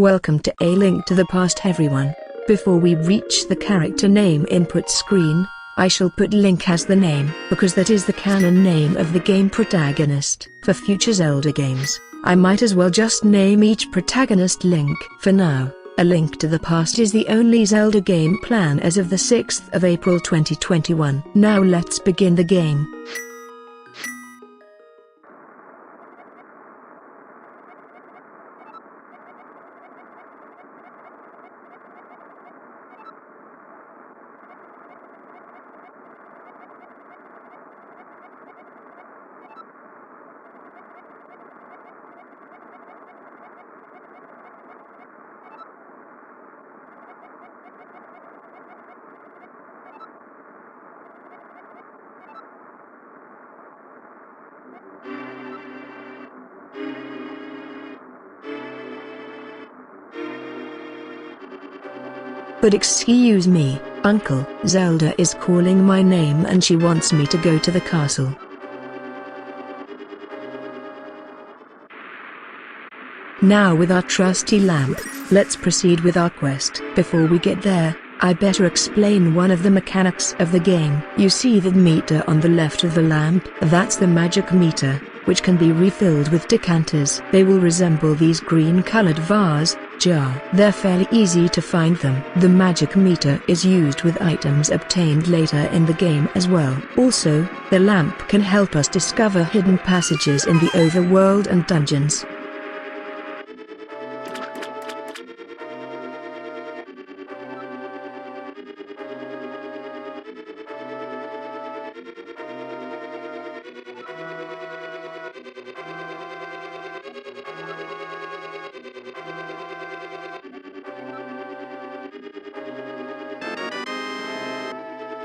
Welcome to A Link to the Past everyone. Before we reach the character name input screen, I shall put Link as the name, because that is the canon name of the game protagonist. For future Zelda games, I might as well just name each protagonist Link. For now, A Link to the Past is the only Zelda game plan as of the 6th of April 2021. Now let's begin the game. But excuse me, Uncle. Zelda is calling my name and she wants me to go to the castle. Now with our trusty lamp, let's proceed with our quest. Before we get there, I better explain one of the mechanics of the game. You see that meter on the left of the lamp? That's the magic meter, which can be refilled with decanters. They will resemble these green-colored vase, jar. They're fairly easy to find them. The magic meter is used with items obtained later in the game as well. Also, the lamp can help us discover hidden passages in the overworld and dungeons.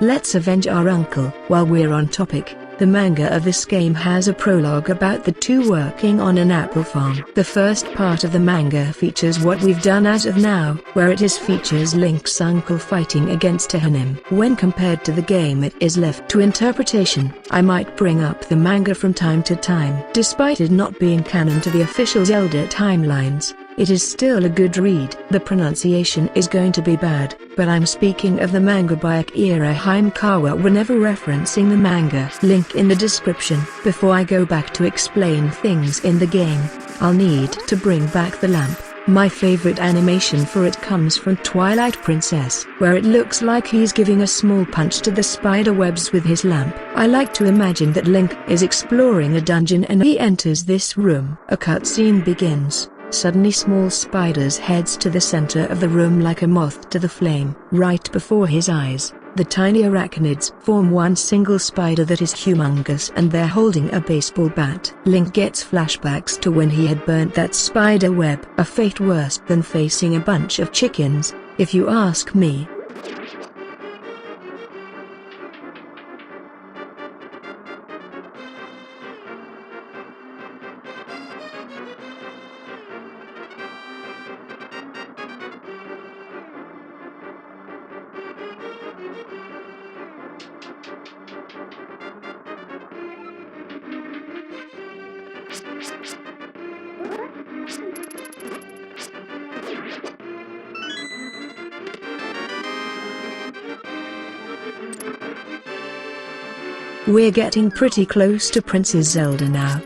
Let's avenge our uncle. While we're on topic, the manga of this game has a prologue about the two working on an apple farm. The first part of the manga features what we've done as of now, where it features Link's uncle fighting against Aghanim. When compared to the game, it is left to interpretation. I might bring up the manga from time to time. Despite it not being canon to the official Zelda timelines, it is still a good read. The pronunciation is going to be bad, but I'm speaking of the manga by Akira Himekawa whenever referencing the manga. Link in the description. Before I go back to explain things in the game, I'll need to bring back the lamp. My favorite animation for it comes from Twilight Princess, where it looks like he's giving a small punch to the spider webs with his lamp. I like to imagine that Link is exploring a dungeon and he enters this room. A cutscene begins. Suddenly small spiders heads to the center of the room like a moth to the flame. Right before his eyes, the tiny arachnids form one single spider that is humongous and they're holding a baseball bat. Link gets flashbacks to when he had burnt that spider web. A fate worse than facing a bunch of chickens, if you ask me. We're getting pretty close to Princess Zelda now.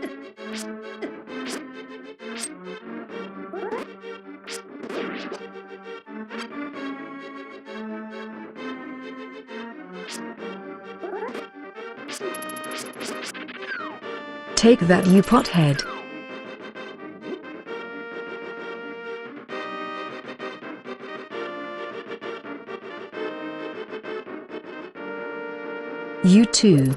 Take that, you pothead. You too.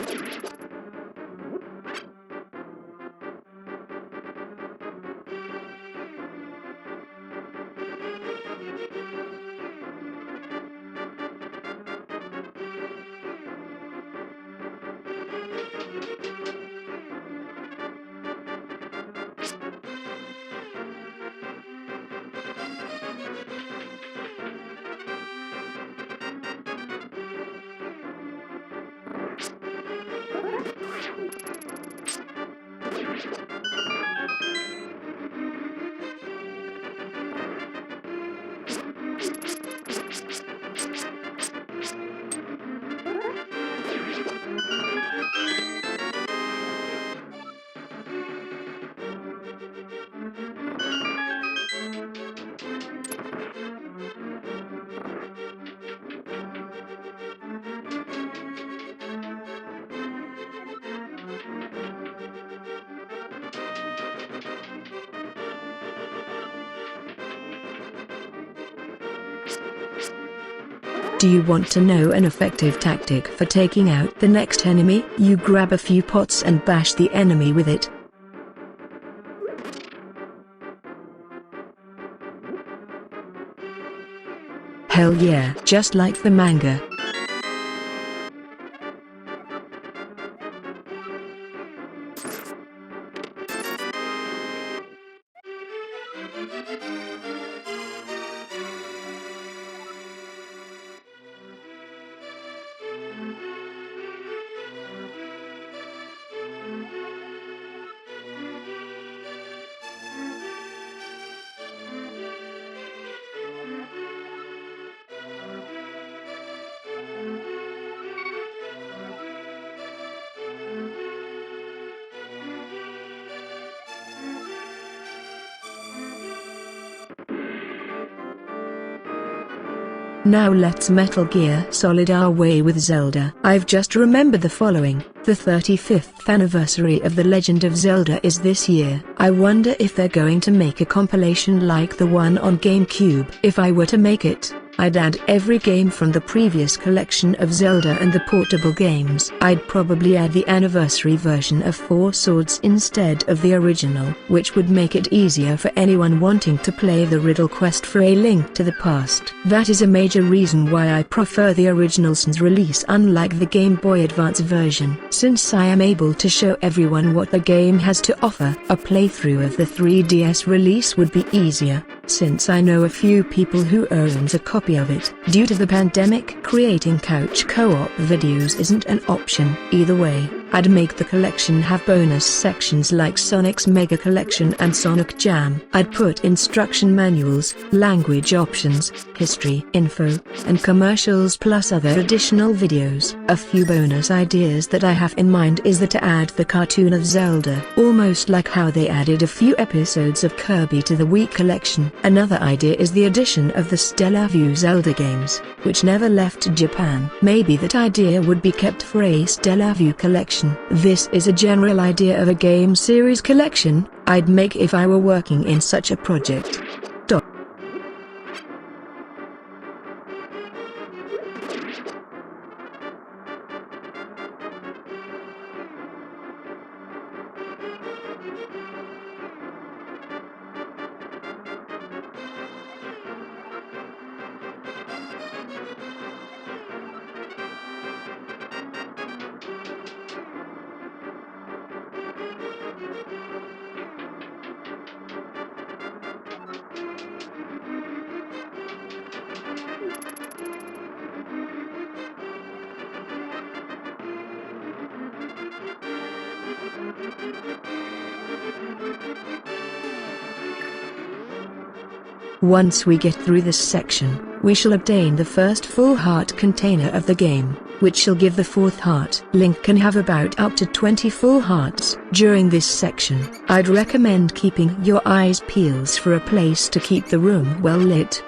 Do you want to know an effective tactic for taking out the next enemy? You grab a few pots and bash the enemy with it. Hell yeah, just like the manga. Now let's Metal Gear Solid our way with Zelda. I've just remembered the following: the 35th anniversary of The Legend of Zelda is this year. I wonder if they're going to make a compilation like the one on GameCube. If I were to make it, I'd add every game from the previous collection of Zelda and the portable games. I'd probably add the anniversary version of Four Swords instead of the original, which would make it easier for anyone wanting to play the Riddle Quest for A Link to the Past. That is a major reason why I prefer the original's release unlike the Game Boy Advance version. Since I am able to show everyone what the game has to offer, a playthrough of the 3DS release would be easier, since I know a few people who owns a copy of it. Due to the pandemic, creating couch co-op videos isn't an option. Either way, I'd make the collection have bonus sections like Sonic's Mega Collection and Sonic Jam. I'd put instruction manuals, language options, history info, and commercials plus other additional videos. A few bonus ideas that I have in mind is that to add the cartoon of Zelda, almost like how they added a few episodes of Kirby to the Wii collection. Another idea is the addition of the Stellar View Zelda games, which never left Japan. Maybe that idea would be kept for a Stellar View collection. This is a general idea of a game series collection I'd make if I were working in such a project. Once we get through this section, we shall obtain the first full heart container of the game, which shall give the fourth heart. Link can have about up to 20 full hearts. During this section, I'd recommend keeping your eyes peeled for a place to keep the room well lit.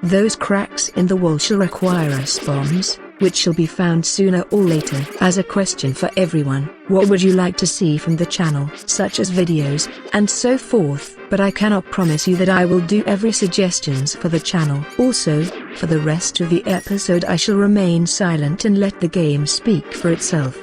Those cracks in the wall shall require us bombs, which shall be found sooner or later. As a question for everyone, what would you like to see from the channel, such as videos, and so forth, but I cannot promise you that I will do every suggestions for the channel. Also, for the rest of the episode I shall remain silent and let the game speak for itself.